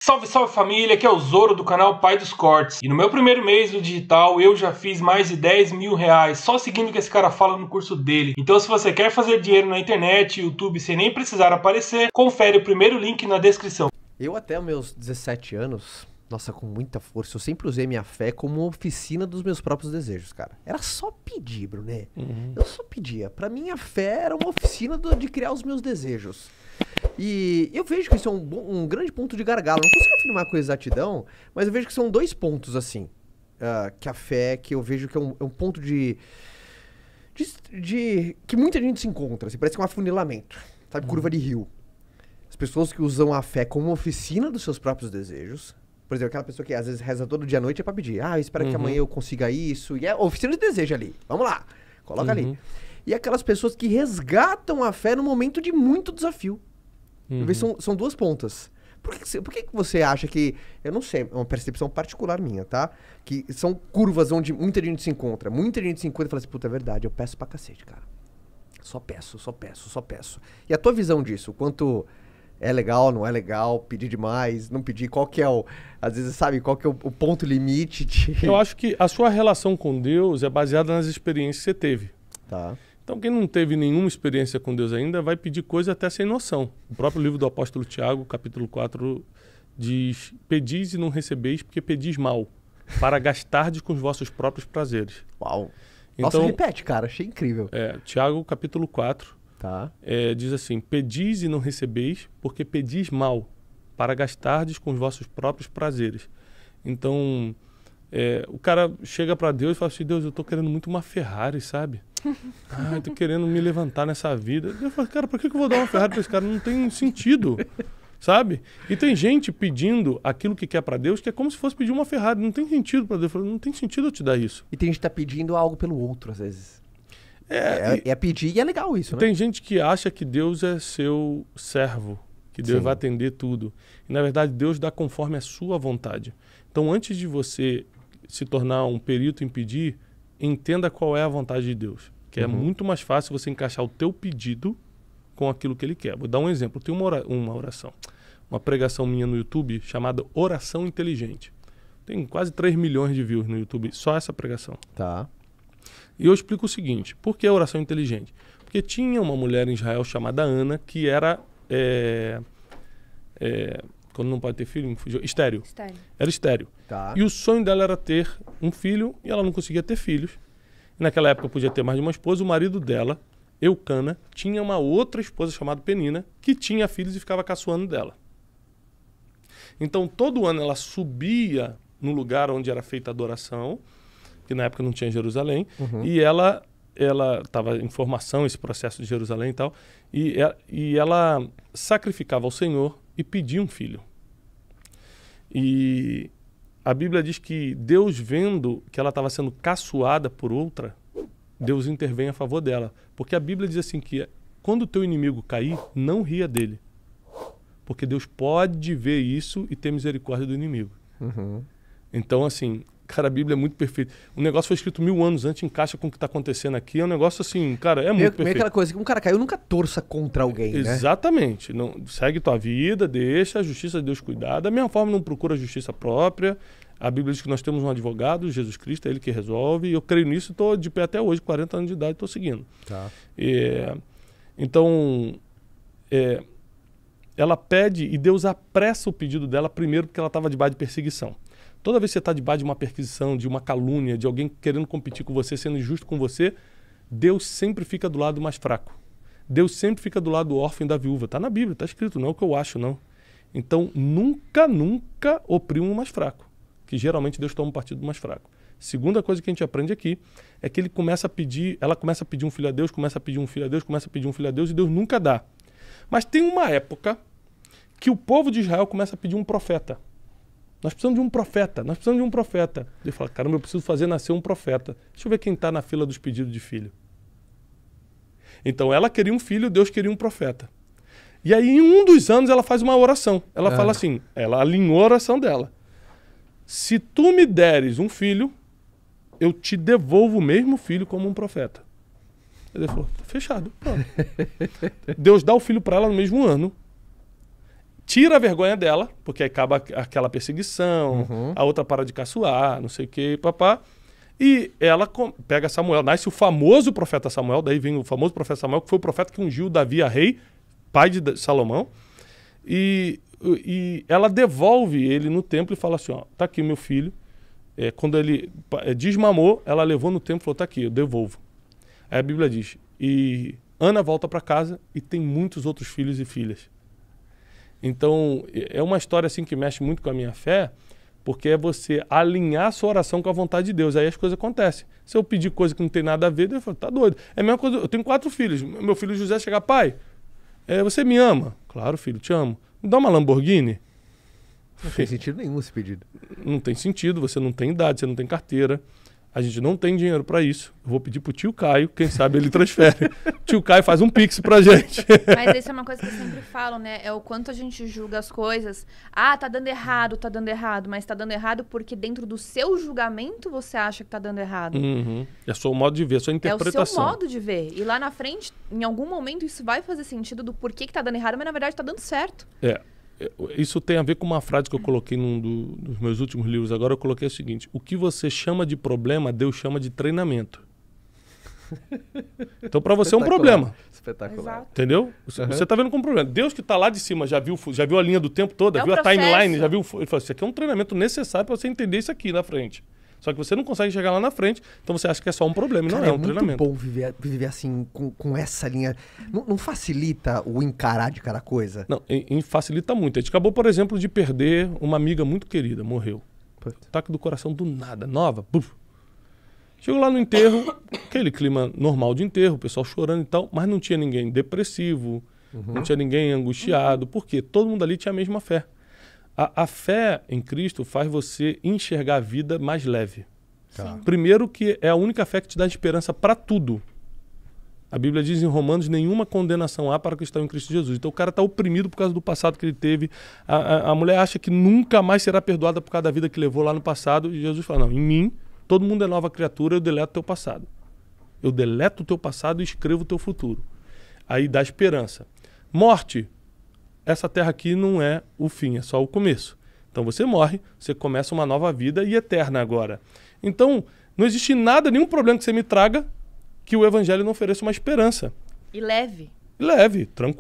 Salve, salve família, aqui é o Zoro do canal Pai dos Cortes. E no meu primeiro mês do digital eu já fiz mais de 10 mil reais só seguindo o que esse cara fala no curso dele. Então se você quer fazer dinheiro na internet, YouTube sem nem precisar aparecer, confere o primeiro link na descrição. Eu até meus 17 anos, nossa, com muita força, eu sempre usei minha fé como oficina dos meus próprios desejos, cara. Era só pedir, Bruné. Eu só pedia. Pra mim a fé era uma oficina de criar os meus desejos. E eu vejo que isso é um grande ponto de gargalo. Não consigo afirmar com exatidão, mas eu vejo que são dois pontos, assim, que a fé, que eu vejo que é um ponto de que muita gente se encontra. Assim, parece que é um afunilamento, sabe? Curva de rio. As pessoas que usam a fé como oficina dos seus próprios desejos. Por exemplo, aquela pessoa que às vezes reza todo dia à noite é pra pedir. Eu espero que amanhã eu consiga isso. E é oficina de desejo ali. Vamos lá. Coloca ali. E aquelas pessoas que resgatam a fé no momento de muito desafio. Eu vejo são duas pontas. Por que você acha que... Eu não sei, é uma percepção particular minha, tá? Que são curvas onde muita gente se encontra. Muita gente se encontra e fala assim, puta, é verdade, eu peço pra cacete, cara. Só peço, só peço, só peço. E a tua visão disso? Quanto é legal, não é legal? Pedir demais, não pedir? Qual que é o... Às vezes, sabe, qual que é o ponto limite de... Eu acho que a sua relação com Deus é baseada nas experiências que você teve. Tá. Então, quem não teve nenhuma experiência com Deus ainda, vai pedir coisa até sem noção. O próprio livro do apóstolo Tiago, capítulo 4, diz: pedis e não recebeis, porque pedis mal, para gastardes com os vossos próprios prazeres. Uau. Então, Nossa, repete, cara, achei incrível. Tiago, capítulo 4, Tá. diz assim: pedis e não recebeis, porque pedis mal, para gastardes com os vossos próprios prazeres. Então, o cara chega para Deus e fala assim: Deus, eu tô querendo muito uma Ferrari, sabe? Eu tô querendo me levantar nessa vida. Eu falo, cara, por que eu vou dar uma Ferrari pra esse cara? Não tem sentido, sabe? E tem gente pedindo aquilo que quer pra Deus, que é como se fosse pedir uma Ferrari. Não tem sentido pra Deus. Eu falo, não tem sentido eu te dar isso. E tem gente que tá pedindo algo pelo outro, às vezes. É pedir e é legal isso, né? Tem gente que acha que Deus é seu servo, que Deus vai atender tudo. E, na verdade, Deus dá conforme a sua vontade. Então, antes de você se tornar um perito em pedir, entenda qual é a vontade de Deus. Que é muito mais fácil você encaixar o teu pedido com aquilo que ele quer. Vou dar um exemplo. Tem uma oração, uma pregação minha no YouTube chamada Oração Inteligente. Tem quase 3 milhões de views no YouTube, só essa pregação. Tá. E eu explico o seguinte: por que a oração inteligente? Porque tinha uma mulher em Israel chamada Ana, que era, quando não pode ter filho, me fugiu, estéril. Era estéril. Tá. E o sonho dela era ter um filho, e ela não conseguia ter filhos. E naquela época podia ter mais de uma esposa. O marido dela, Eucana, tinha uma outra esposa chamada Penina, que tinha filhos e ficava caçoando dela. Então todo ano ela subia no lugar onde era feita a adoração, que na época não tinha Jerusalém, e ela estava em formação, esse processo de Jerusalém e tal, e ela sacrificava ao Senhor e pedia um filho. E a Bíblia diz que Deus, vendo que ela estava sendo caçoada por outra, Deus intervém a favor dela. Porque a Bíblia diz assim que quando o teu inimigo cair, não ria dele. Porque Deus pode ver isso e ter misericórdia do inimigo. Então, assim, cara, a Bíblia é muito perfeita. O negócio foi escrito 1000 anos antes, encaixa com o que está acontecendo aqui. É um negócio assim, cara, é muito perfeito. Meio aquela coisa que um cara caiu, nunca torça contra alguém, né? Exatamente. Não, segue tua vida, deixa a justiça de Deus cuidar. Da mesma forma, não procura a justiça própria. A Bíblia diz que nós temos um advogado, Jesus Cristo, é ele que resolve. E eu creio nisso e estou de pé até hoje, 40 anos de idade, estou seguindo. Tá. Então, ela pede e Deus apressa o pedido dela primeiro porque ela estava debaixo de perseguição. Toda vez que você está debaixo de uma perseguição, de uma calúnia, de alguém querendo competir com você, sendo injusto com você, Deus sempre fica do lado mais fraco. Deus sempre fica do lado do órfão e da viúva. Está na Bíblia, está escrito, não é o que eu acho, não. Então, nunca oprima o mais fraco, que geralmente Deus toma um partido do mais fraco. Segunda coisa que a gente aprende aqui é que ela começa a pedir um filho a Deus, começa a pedir um filho a Deus, começa a pedir um filho a Deus e Deus nunca dá. Mas tem uma época que o povo de Israel começa a pedir um profeta. Nós precisamos de um profeta, nós precisamos de um profeta. Ele fala, caramba, eu preciso fazer nascer um profeta. Deixa eu ver quem está na fila dos pedidos de filho. Então ela queria um filho, Deus queria um profeta. E aí em um dos anos ela faz uma oração. Ela fala assim, ela alinhou a oração dela. Se tu me deres um filho, eu te devolvo o mesmo filho como um profeta. Ele falou, fechado, pronto. Deus dá o filho para ela no mesmo ano. tira a vergonha dela, porque aí acaba aquela perseguição, a outra para de caçoar, não sei o que, papá. E ela pega Samuel, nasce o famoso profeta Samuel, daí vem o famoso profeta Samuel, que foi o profeta que ungiu Davi a rei, pai de Salomão. E ela devolve ele no templo e fala assim, ó, tá aqui meu filho. Quando ele desmamou, ela levou no templo e falou, tá aqui, eu devolvo. Aí a Bíblia diz, e Ana volta para casa e tem muitos outros filhos e filhas. Então, é uma história assim que mexe muito com a minha fé, porque é você alinhar a sua oração com a vontade de Deus. Aí as coisas acontecem. Se eu pedir coisa que não tem nada a ver, Deus fala, tá doido. É a mesma coisa, eu tenho 4 filhos. Meu filho José chega, pai, você me ama? Claro, filho, te amo. Me dá uma Lamborghini? Não tem sentido nenhum esse pedido. Não tem sentido, você não tem idade, você não tem carteira. A gente não tem dinheiro para isso. Eu vou pedir pro tio Caio, quem sabe ele transfere. Tio Caio faz um pix pra gente. Mas isso é uma coisa que eu sempre falo, né? É o quanto a gente julga as coisas. Ah, tá dando errado, tá dando errado. Mas tá dando errado porque dentro do seu julgamento você acha que tá dando errado. É só o modo de ver, a sua interpretação. É o seu modo de ver. E lá na frente, em algum momento, isso vai fazer sentido do porquê que tá dando errado, mas na verdade tá dando certo. Isso tem a ver com uma frase que eu coloquei num dos meus últimos livros. Agora eu coloquei o seguinte: o que você chama de problema, Deus chama de treinamento. Então para você é um problema. Espetacular. Exato. Entendeu? Você tá vendo como problema. Deus que tá lá de cima já viu a linha do tempo toda, viu a timeline, já viu. Ele falou: isso aqui é um treinamento necessário para você entender isso aqui na frente. Só que você não consegue chegar lá na frente, então você acha que é só um problema, e não é um treinamento. É muito bom viver assim, com essa linha. Não facilita o encarar de cada coisa? Não, facilita muito. A gente acabou, por exemplo, de perder uma amiga muito querida, morreu. Ataque do coração do nada, nova. Buf. Chegou lá no enterro, aquele clima normal de enterro, o pessoal chorando e tal, mas não tinha ninguém depressivo, não tinha ninguém angustiado, porque todo mundo ali tinha a mesma fé. A fé em Cristo faz você enxergar a vida mais leve. Sim. Primeiro que é a única fé que te dá esperança para tudo. A Bíblia diz em Romanos, nenhuma condenação há para o que está em Cristo Jesus. Então o cara está oprimido por causa do passado que ele teve. A mulher acha que nunca mais será perdoada por causa da vida que levou lá no passado. E Jesus fala, não, em mim todo mundo é nova criatura, eu deleto o teu passado. Eu deleto o teu passado e escrevo o teu futuro. Aí dá esperança. Morte. Essa terra aqui não é o fim, é só o começo. Então você morre, você começa uma nova vida e eterna agora. Então, não existe nada, nenhum problema que você me traga que o evangelho não ofereça uma esperança. E leve. Leve, tranquilo.